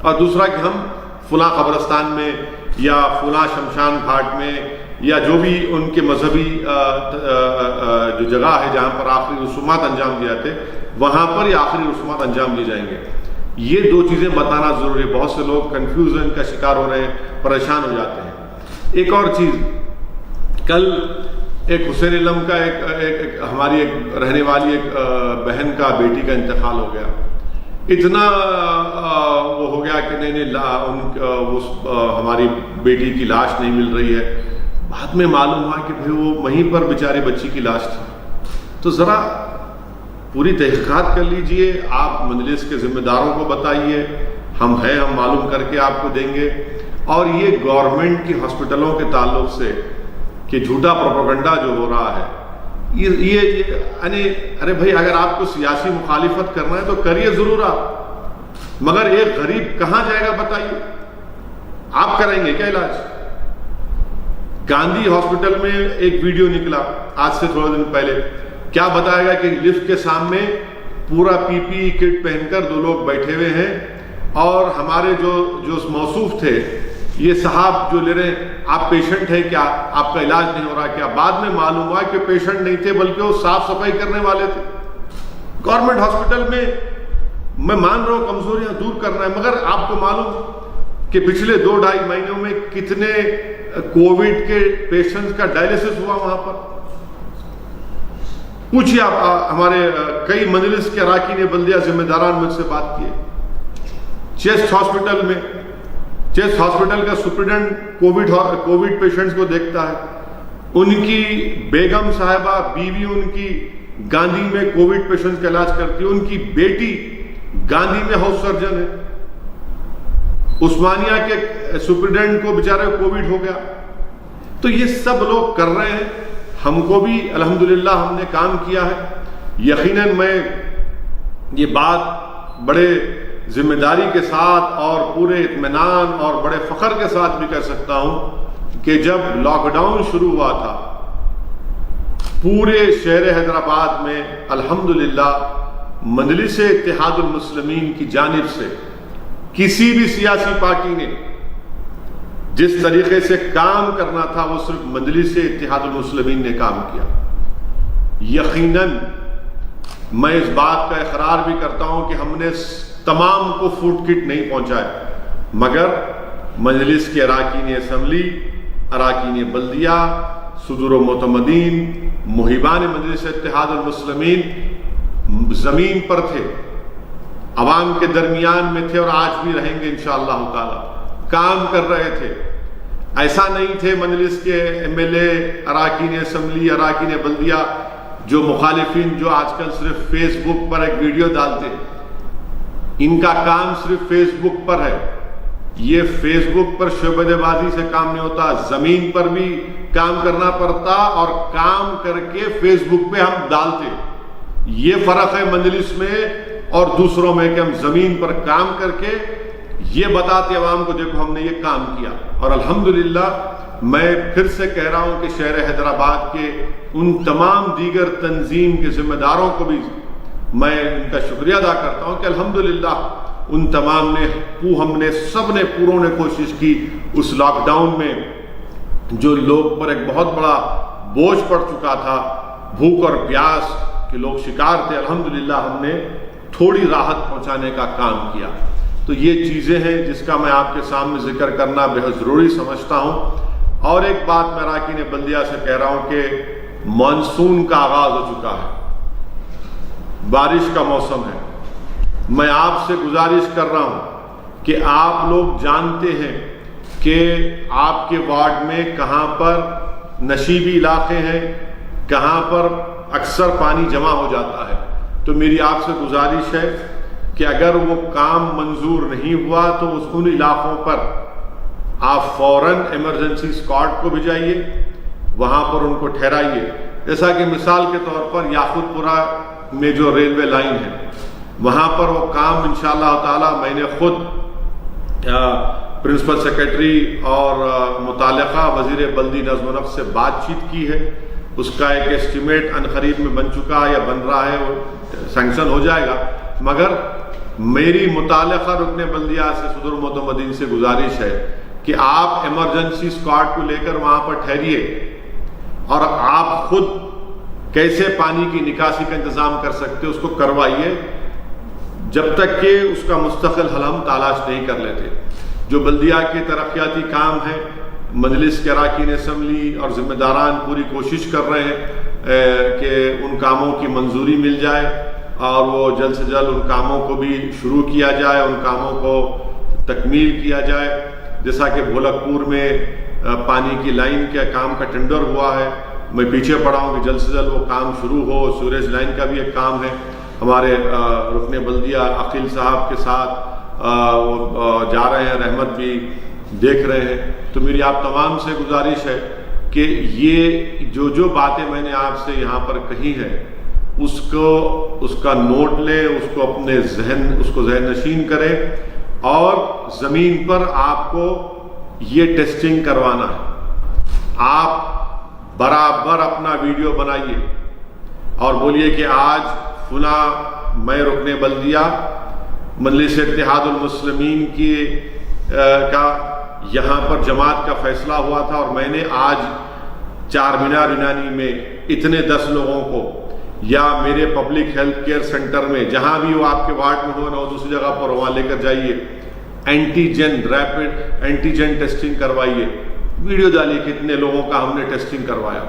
اور دوسرا کہ ہم فلاں قبرستان میں یا فلاں شمشان گھاٹ میں یا جو بھی ان کے مذہبی جو جگہ ہے جہاں پر آخری رسومات انجام دیے جاتے, وہاں پر یہ آخری رسومات انجام دی جائیں گے. یہ دو چیزیں بتانا ضروری ہے. بہت سے لوگ کنفیوژن کا شکار ہو رہے ہیں, پریشان ہو جاتے ہیں. ایک اور چیز, کل ایک حسین علم کا ایک ہماری ایک رہنے والی ایک بہن کا بیٹی کا انتقال ہو گیا. اتنا وہ ہو گیا کہ نہیں ہماری بیٹی کی لاش نہیں مل رہی ہے. بعد میں معلوم ہوا کہ بھئی وہ وہیں پر بیچاری بچی کی لاش تھی. تو ذرا پوری تحقیقات کر لیجئے, آپ مجلس کے ذمہ داروں کو بتائیے, ہم ہیں, ہم معلوم کر کے آپ کو دیں گے. اور یہ گورنمنٹ کی ہاسپٹلوں کے تعلق سے کہ جھوٹا پروپیگنڈا جو ہو رہا ہے, یہ یعنی ارے بھائی اگر آپ کو سیاسی مخالفت کرنا ہے تو کریے ضرور آپ, مگر ایک غریب کہاں جائے گا بتائیے؟ آپ کریں گے کیا علاج؟ گاندھی ہاسپٹل میں ایک ویڈیو نکلا آج سے تھوڑے دن پہلے, کیا بتایا گیا کہ لفٹ کے سامنے پورا پی پی کٹ پہن کر دو لوگ بیٹھے ہوئے ہیں, اور ہمارے جو موصوف تھے, یہ صاحب جو لے رہے ہیں, آپ پیشنٹ ہیں کیا, آپ کا علاج نہیں ہو رہا کیا؟ بعد میں معلوم ہوا کہ پیشنٹ نہیں تھے بلکہ وہ صاف صفائی کرنے والے تھے. گورنمنٹ ہاسپٹل میں مان رہا ہوں کمزوریاں دور کرنا ہے، مگر آپ کو معلوم کہ پچھلے 2-2.5 مہینوں میں کتنے کووڈ کے پیشنٹس کا ڈائلیسس ہوا وہاں پر؟ پوچھئے آپ، ہمارے کئی مجلس کے اراکین بلدیہ ذمہ داران مجھ سے بات کیے، چیسٹ ہاسپٹل کا سپرنٹینڈنٹ کووڈ پیشنٹس کو دیکھتا ہے، ان کی بیگم صاحبہ بیوی ان کی گاندھی میں کووڈ پیشنٹس کا علاج کرتی ہے، ان کی بیٹی گاندھی میں ہاؤس سرجن ہے، عثمانیہ کے سپرنٹینڈنٹ کو بیچارے کووڈ ہو گیا۔ تو یہ سب لوگ کر رہے ہیں، ہم کو بھی الحمدللہ ہم نے کام کیا ہے۔ یقیناً میں یہ بات بڑے ذمہ داری کے ساتھ اور پورے اطمینان اور بڑے فخر کے ساتھ بھی کہہ سکتا ہوں کہ جب لاک ڈاؤن شروع ہوا تھا پورے شہر حیدرآباد میں الحمدللہ مجلس اتحاد المسلمین کی جانب سے کسی بھی سیاسی پارٹی نے جس طریقے سے کام کرنا تھا وہ صرف مجلس اتحاد المسلمین نے کام کیا۔ یقیناً میں اس بات کا اقرار بھی کرتا ہوں کہ ہم نے تمام کو فوڈ کٹ نہیں پہنچائے، مگر مجلس کے اراکین اسمبلی، اراکین بلدیہ، صدور و معتمدین، محبان مجلس اتحاد المسلمین زمین پر تھے، عوام کے درمیان میں تھے اور آج بھی رہیں گے انشاءاللہ تعالی، کام کر رہے تھے۔ ایسا نہیں تھے مجلس کے ایم ایل اے، اراکین اسمبلی، اراکین بلدیہ جو مخالفین جو آج کل صرف فیس بک پر ایک ویڈیو ڈالتے، ان کا کام صرف فیس بک پر ہے۔ یہ فیس بک پر شعبدے بازی سے کام نہیں ہوتا، زمین پر بھی کام کرنا پڑتا اور کام کر کے فیس بک پہ ہم ڈالتے۔ یہ فرق ہے مجلس میں اور دوسروں میں کہ ہم زمین پر کام کر کے یہ بتاتے عوام کو دیکھو ہم نے یہ کام کیا۔ اور الحمدللہ میں پھر سے کہہ رہا ہوں کہ شہر حیدرآباد کے ان تمام دیگر تنظیم کے ذمہ داروں کو بھی میں ان کا شکریہ ادا کرتا ہوں کہ الحمدللہ ان تمام نے ہم نے سب نے پوروں نے کوشش کی اس لاک ڈاؤن میں جو لوگ پر ایک بہت بڑا بوجھ پڑ چکا تھا، بھوک اور پیاس کے لوگ شکار تھے، الحمدللہ ہم نے تھوڑی راحت پہنچانے کا کام کیا۔ تو یہ چیزیں ہیں جس کا میں آپ کے سامنے ذکر کرنا بہت ضروری سمجھتا ہوں۔ اور ایک بات میں اراکین بلدیہ سے کہہ رہا ہوں کہ مانسون کا آغاز ہو چکا ہے، بارش کا موسم ہے۔ میں آپ سے گزارش کر رہا ہوں کہ آپ لوگ جانتے ہیں کہ آپ کے وارڈ میں کہاں پر نشیبی علاقے ہیں، کہاں پر اکثر پانی جمع ہو جاتا ہے۔ تو میری آپ سے گزارش ہے کہ اگر وہ کام منظور نہیں ہوا تو ان علاقوں پر آپ فوراً ایمرجنسی اسکواڈ کو بھیجائیے، وہاں پر ان کو ٹھہرائیے۔ جیسا کہ مثال کے طور پر یاقوت پورہ میں جو ریلوے لائن ہے وہاں پر وہ کام انشاءاللہ تعالی میں نے خود پرنسپل سیکرٹری اور متعلقہ وزیر بلدی نظم و نقش سے بات چیت کی ہے، اس کا ایک ایسٹیمیٹ عنقریب میں بن چکا ہے یا بن رہا ہے، وہ سینکشن ہو جائے گا۔ مگر میری متعلقہ رکن بلدیہ سے صدور معتمدین سے گزارش ہے کہ آپ ایمرجنسی اسکواڈ کو لے کر وہاں پر ٹھہریے اور آپ خود کیسے پانی کی نکاسی کا انتظام کر سکتے اس کو کروائیے، جب تک کہ اس کا مستقل حل ہم تلاش نہیں کر لیتے۔ جو بلدیہ کے ترقیاتی کام ہیں، مجلس کے اراکین اسمبلی اور ذمہ داران پوری کوشش کر رہے ہیں کہ ان کاموں کی منظوری مل جائے اور وہ جلد سے جلد ان کاموں کو بھی شروع کیا جائے، ان کاموں کو تکمیل کیا جائے۔ جیسا کہ بھولک پور میں پانی کی لائن کے کام کا ٹینڈر ہوا ہے، میں پیچھے پڑا ہوں کہ جلد سے جلد وہ کام شروع ہو۔ سوریج لائن کا بھی ایک کام ہے، ہمارے رکن بلدیہ عقیل صاحب کے ساتھ وہ جا رہے ہیں، رحمت بھی دیکھ رہے ہیں۔ تو میری آپ تمام سے گزارش ہے کہ یہ جو باتیں میں نے آپ سے یہاں پر کہی ہیں اس کا نوٹ لیں، اس کو اپنے ذہن نشین کریں اور زمین پر آپ کو یہ ٹیسٹنگ کروانا ہے۔ آپ برابر اپنا ویڈیو بنائیے اور بولیے کہ آج فلاں میں رکن بلدیہ مجلس اتحاد المسلمین کا یہاں پر جماعت کا فیصلہ ہوا تھا اور میں نے آج چار مینار یونانی میں اتنے 10 لوگوں کو یا میرے پبلک ہیلتھ کیئر سینٹر میں جہاں بھی وہ آپ کے وارڈ میں ہو نہ دوسری جگہ پر وہاں لے کر جائیے، ریپڈ اینٹیجن ٹیسٹنگ کروائیے، ویڈیو ڈالیے کتنے لوگوں کا ہم نے ٹیسٹنگ کروایا،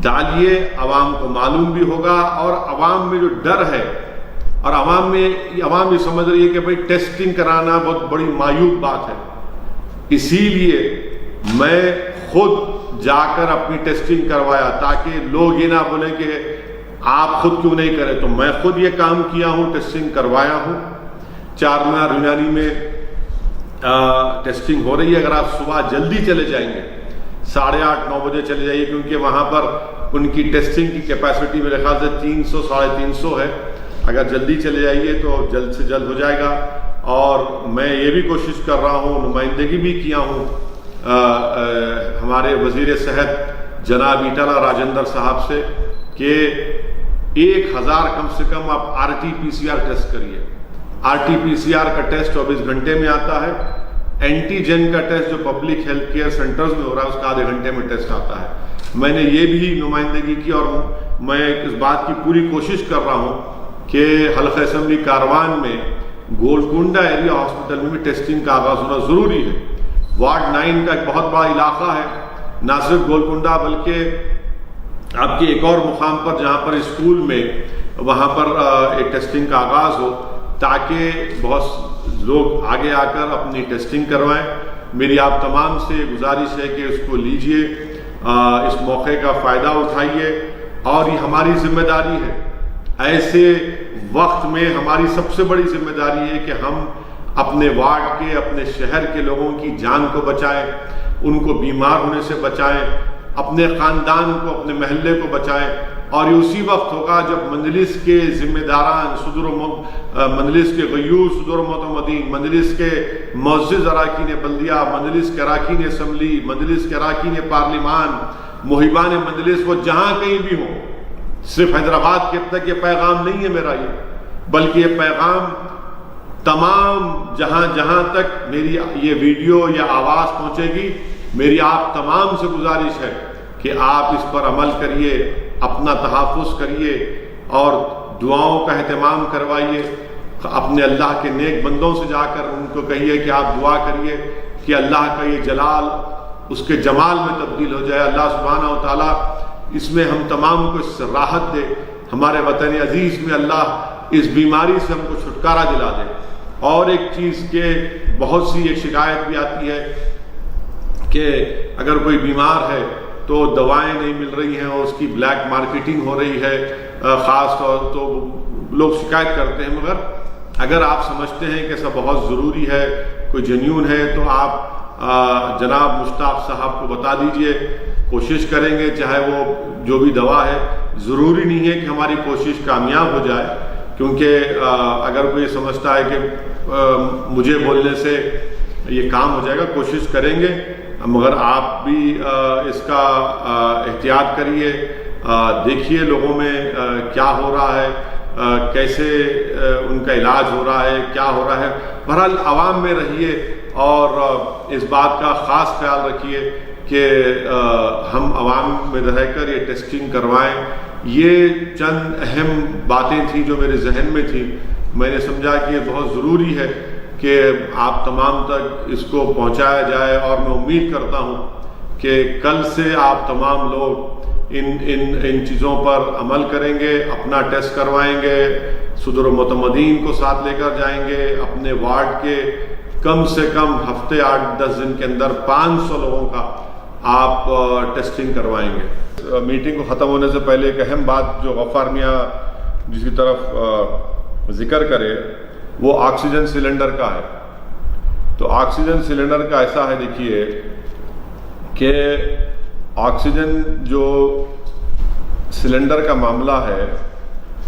ڈالیے، عوام کو معلوم بھی ہوگا، اور عوام میں جو ڈر ہے، اور عوام یہ سمجھ رہی ہے کہ بھائی ٹیسٹنگ کرانا بہت بڑی معیوب بات ہے، اسی لیے میں خود جا کر اپنی ٹیسٹنگ کروایا تاکہ لوگ یہ نہ بولیں کہ آپ خود کیوں نہیں کرے، تو میں خود یہ کام کیا ہوں، ٹیسٹنگ کروایا ہوں۔ چار مینار یونانی میں ٹیسٹنگ ہو رہی ہے، اگر آپ صبح جلدی چلے جائیں گے 8:30-9 بجے چلے جائیے، کیونکہ وہاں پر ان کی ٹیسٹنگ کی کیپیسٹی میرے خیال سے 300-350 ہے، اگر جلدی چلے جائیے تو جلد سے جلد ہو جائے گا۔ اور میں یہ بھی کوشش کر رہا ہوں، نمائندگی بھی کیا ہوں ہمارے وزیر صحت جناب ایٹالہ راجندر صاحب سے کہ 1000 کم سے کم آپ RT-PCR ٹیسٹ کریے۔ RT-PCR کا ٹیسٹ 24 گھنٹے میں آتا ہے، اینٹیجن کا ٹیسٹ جو پبلک ہیلتھ کیئر سینٹرز میں ہو رہا ہے اس کا آدھے گھنٹے میں ٹیسٹ آتا ہے۔ میں نے یہ بھی نمائندگی کی، اور میں اس بات کی پوری کوشش کر رہا ہوں کہ حلقہ اسمبلی کاروان میں گولکنڈہ ایریا ہاسپٹل میں بھی ٹیسٹنگ کا آغاز ہونا ضروری ہے۔ وارڈ 9 کا ایک بہت بڑا علاقہ ہے، نہ صرف گولکنڈہ بلکہ آپ کے ایک اور مقام پر جہاں پر اسکول میں وہاں پر ایک ٹیسٹنگ کا آغاز ہو تاکہ بہت لوگ آگے آ کر اپنی ٹیسٹنگ کروائیں۔ میری آپ تمام سے گزارش ہے کہ اس کو لیجئے، اس موقع کا فائدہ اٹھائیے، اور یہ ہماری ذمہ داری ہے۔ ایسے وقت میں ہماری سب سے بڑی ذمہ داری ہے کہ ہم اپنے وارڈ کے، اپنے شہر کے لوگوں کی جان کو بچائیں، ان کو بیمار ہونے سے بچائیں، اپنے خاندان کو، اپنے محلے کو بچائیں۔ اور یہ اسی وقت ہوگا جب مجلس کے ذمہ داران، مجلس کے غیور صدور معتمدین، مجلس کے معزز اراکین بلدیہ، مجلس کے اراکین اسمبلی، مجلس کے اراکین پارلیمان، محبان مجلس، وہ جہاں کہیں بھی ہوں، صرف حیدرآباد کے تک یہ پیغام نہیں ہے میرا بلکہ یہ پیغام تمام جہاں تک میری یہ ویڈیو یا آواز پہنچے گی، میری آپ تمام سے گزارش ہے کہ آپ اس پر عمل کریے، اپنا تحفظ کریے، اور دعاؤں کا اہتمام کروائیے۔ اپنے اللہ کے نیک بندوں سے جا کر ان کو کہیے کہ آپ دعا کریے کہ اللہ کا یہ جلال اس کے جمال میں تبدیل ہو جائے، اللہ سبحانہ و تعالیٰ اس میں ہم تمام کو اس سے راحت دے، ہمارے وطن عزیز میں اللہ اس بیماری سے ہم کو چھٹکارا دلا دے۔ اور ایک چیز کہ بہت سی ایک شکایت بھی آتی ہے کہ اگر کوئی بیمار ہے تو دوائیں نہیں مل رہی ہیں اور اس کی بلیک مارکیٹنگ ہو رہی ہے، خاص طور تو لوگ شکایت کرتے ہیں، مگر اگر آپ سمجھتے ہیں کہ ایسا بہت ضروری ہے، کوئی جنون ہے، تو آپ جناب مشتاق صاحب کو بتا دیجئے، کوشش کریں گے، چاہے وہ جو بھی دوا ہے۔ ضروری نہیں ہے کہ ہماری کوشش کامیاب ہو جائے، کیونکہ اگر کوئی سمجھتا ہے کہ مجھے بولنے سے یہ کام ہو جائے گا، کوشش کریں گے، مگر آپ بھی اس کا احتیاط کریے، دیکھیے لوگوں میں کیا ہو رہا ہے، کیسے ان کا علاج ہو رہا ہے، کیا ہو رہا ہے۔ بہرحال عوام میں رہیے اور اس بات کا خاص خیال رکھیے کہ ہم عوام میں رہ کر یہ ٹیسٹنگ کروائیں۔ یہ چند اہم باتیں تھیں جو میرے ذہن میں تھیں، میں نے سمجھا کہ یہ بہت ضروری ہے کہ آپ تمام تک اس کو پہنچایا جائے، اور میں امید کرتا ہوں کہ کل سے آپ تمام لوگ ان چیزوں پر عمل کریں گے، اپنا ٹیسٹ کروائیں گے، صدور معتمدین کو ساتھ لے کر جائیں گے، اپنے وارڈ کے کم سے کم ہفتے 8-10 دن کے اندر 500 لوگوں کا آپ ٹیسٹنگ کروائیں گے۔ میٹنگ کو ختم ہونے سے پہلے ایک اہم بات جو غفار میاں جس کی طرف ذکر کرے وہ آکسیجن سلنڈر کا ہے۔ تو آکسیجن سلنڈر کا ایسا ہے، دیکھیے کہ آکسیجن جو سلنڈر کا معاملہ ہے،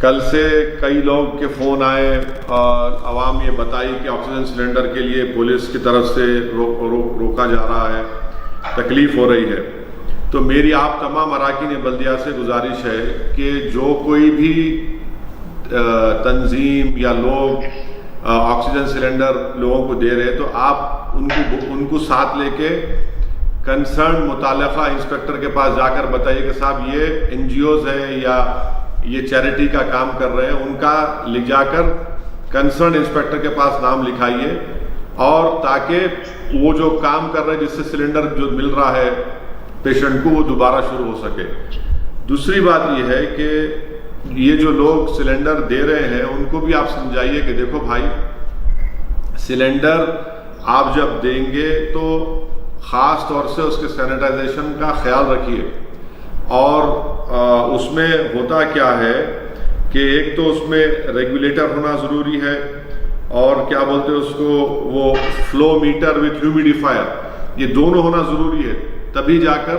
کل سے کئی لوگ کے فون آئے اور عوام یہ بتائی کہ آکسیجن سلنڈر کے لیے پولیس کی طرف سے روکا جا رہا ہے، تکلیف ہو رہی ہے۔ تو میری آپ تمام اراکین بلدیہ سے گزارش ہے کہ جو کوئی بھی تنظیم یا لوگ آکسیجن سلنڈر لوگوں کو دے رہے تو آپ ان کو ساتھ لے کے کنسرن متعلقہ انسپیکٹر کے پاس جا کر بتائیے کہ صاحب یہ NGOs ہیں یا یہ چیریٹی کا کام کر رہے ہیں ان کا لے جا کر کنسرن انسپیکٹر کے پاس نام لکھائیے، اور تاکہ وہ جو کام کر رہے ہیں جس سے سلنڈر جو مل رہا ہے پیشنٹ کو وہ دوبارہ شروع ہو سکے۔ دوسری بات یہ ہے کہ یہ جو لوگ سلنڈر دے رہے ہیں ان کو بھی آپ سمجھائیے کہ دیکھو بھائی، سلنڈر آپ جب دیں گے تو خاص طور سے اس کے سینیٹائزیشن کا خیال رکھیے، اور اس میں ہوتا کیا ہے کہ ایک تو اس میں ریگولیٹر ہونا ضروری ہے، اور کیا بولتے ہیں اس کو، وہ فلو میٹر وتھ ہیومیڈیفائر، یہ دونوں ہونا ضروری ہے، تبھی جا کر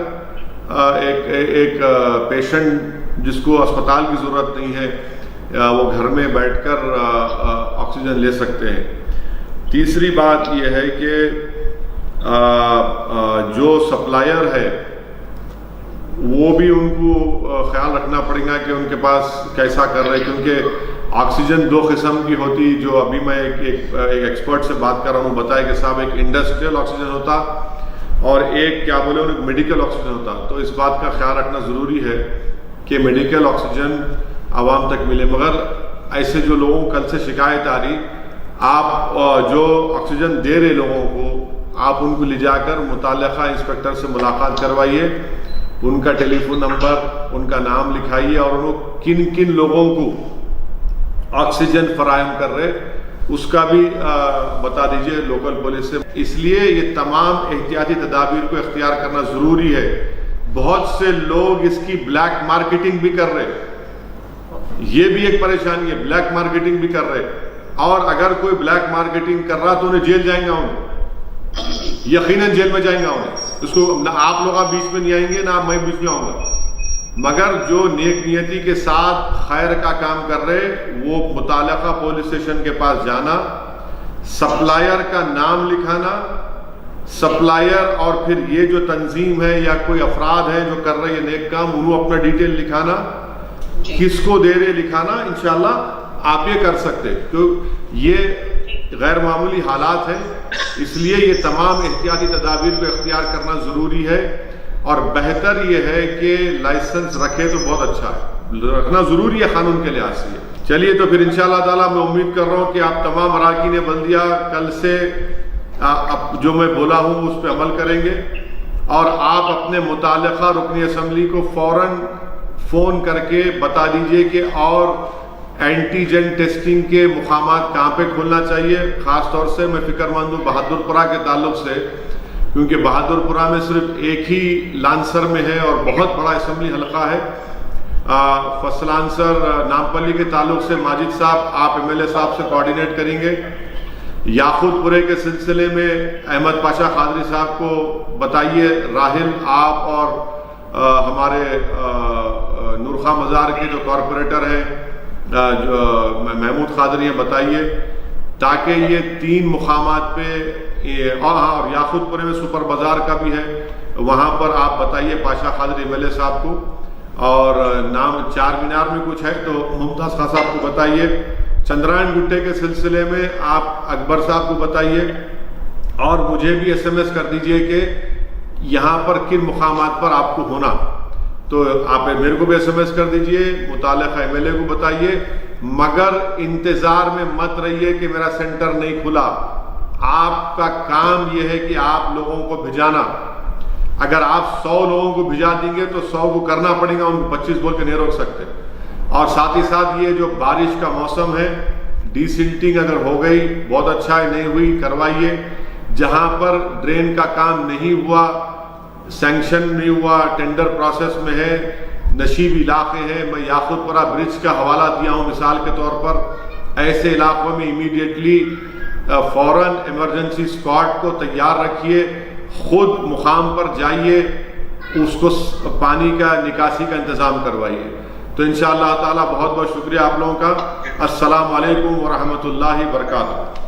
ایک پیشنٹ جس کو اسپتال کی ضرورت نہیں ہے وہ گھر میں بیٹھ کر آکسیجن لے سکتے ہیں۔ تیسری بات یہ ہے کہ جو سپلائر ہے وہ بھی ان کو خیال رکھنا پڑے گا کہ ان کے پاس کیسا کر رہے ہیں، کیونکہ آکسیجن دو قسم کی ہوتی، جو ابھی میں ایک ایکسپرٹ سے بات کر رہا ہوں، بتایا کہ صاحب ایک انڈسٹریل آکسیجن ہوتا اور ایک کیا بولے انہیں میڈیکل آکسیجن ہوتا، تو اس بات کا خیال رکھنا ضروری ہے کہ میڈیکل آکسیجن عوام تک ملے۔ مگر ایسے جو لوگوں کل سے شکایت آ رہی، آپ جو آکسیجن دے رہے لوگوں کو، آپ ان کو لے جا کر متعلقہ انسپیکٹر سے ملاقات کروائیے، ان کا ٹیلی فون نمبر، ان کا نام لکھائیے، اور انہوں کن کن لوگوں کو آکسیجن فراہم کر رہے اس کا بھی بتا دیجئے لوکل پولیس سے۔ اس لیے یہ تمام احتیاطی تدابیر کو اختیار کرنا ضروری ہے۔ بہت سے لوگ اس کی بلیک مارکیٹنگ بھی کر رہے، یہ بھی ایک پریشانی ہے، بلیک مارکیٹنگ بھی کر رہے، اور اگر کوئی بلیک مارکیٹنگ کر رہا تو انہیں جیل جائیں گا، انہیں یقیناً جیل میں جائیں گا انہیں، اس کو نہ آپ لوگ بیچ میں نہیں آئیں گے، نہ میں بیچ میں آؤں گا۔ مگر جو نیک نیتی کے ساتھ خیر کا کام کر رہے، وہ متعلقہ پولیس اسٹیشن کے پاس جانا، سپلائر کا نام لکھانا، سپلائر اور پھر یہ جو تنظیم ہے یا کوئی افراد ہے جو کر رہے ہیں نیک کام، انہوں اپنا ڈیٹیل لکھانا، کس کو دے رہے لکھانا، انشاءاللہ آپ یہ کر سکتے، کیونکہ یہ غیر معمولی حالات ہیں، اس لیے یہ تمام احتیاطی تدابیر کو اختیار کرنا ضروری ہے، اور بہتر یہ ہے کہ لائسنس رکھے تو بہت اچھا ہے، رکھنا ضروری ہے قانون کے لحاظ سے۔ چلیے تو پھر انشاءاللہ تعالیٰ میں امید کر رہا ہوں کہ آپ تمام اراکین بلدیہ کل سے جو میں بولا ہوں اس پہ عمل کریں گے، اور آپ اپنے متعلقہ رکن اسمبلی کو فوراً فون کر کے بتا دیجئے کہ اور اینٹیجن ٹیسٹنگ کے مقامات کہاں پہ کھولنا چاہیے۔ خاص طور سے میں فکر مند ہوں بہادر پورہ کے تعلق سے، کیونکہ بہادر پورہ میں صرف ایک ہی لانسر میں ہے اور بہت بڑا اسمبلی حلقہ ہے۔ فصل آنسر نامپلی کے تعلق سے ماجد صاحب، آپ ایم ایل اے صاحب سے کوارڈینیٹ کریں گے۔ یاقوت پورے کے سلسلے میں احمد پاشا قادری صاحب کو بتائیے، راہل آپ اور ہمارے نورخواہ مزار کے جو کارپوریٹر ہیں جو محمود قادری ہیں، بتائیے، تاکہ یہ 3 مقامات پہ، اور یاقوت پورے میں سپر بازار کا بھی ہے، وہاں پر آپ بتائیے Pasha Qadri M L A صاحب کو، اور نام چار مینار میں کچھ ہے تو ممتاز خان صاحب کو بتائیے، چندرائن گٹے کے سلسلے میں آپ اکبر صاحب کو بتائیے، اور مجھے بھی ایس ایم ایس کر دیجئے کہ یہاں پر کن مقامات پر آپ کو ہونا، تو آپ میرے کو بھی ایس ایم ایس کر دیجئے، متعلقہ ایم ایل اے کو بتائیے، مگر انتظار میں مت رہیے کہ میرا سینٹر نہیں کھلا۔ آپ کا کام یہ ہے کہ آپ لوگوں کو بھجانا، اگر آپ 100 لوگوں کو بھجا دیں گے تو 100 کو کرنا پڑے گا، ان کو 25 بول کے نہیں روک سکتے۔ اور ساتھ ہی ساتھ یہ جو بارش کا موسم ہے، ڈی سلٹنگ اگر ہو گئی بہت اچھا ہے، نہیں ہوئی کروائیے، جہاں پر ڈرین کا کام نہیں ہوا، سینکشن نہیں ہوا، ٹینڈر پروسیس میں ہے، نشیب علاقے ہیں، میں یاقوت پورہ برج کا حوالہ دیا ہوں مثال کے طور پر، ایسے علاقوں میں امیڈیٹلی فوراً ایمرجنسی اسکواڈ کو تیار رکھیے، خود مقام پر جائیے، اس کو پانی کا نکاسی کا انتظام کروائیے۔ تو انشاءاللہ تعالی بہت بہت شکریہ آپ لوگوں کا۔ السلام علیکم ورحمۃ اللہ وبرکاتہ۔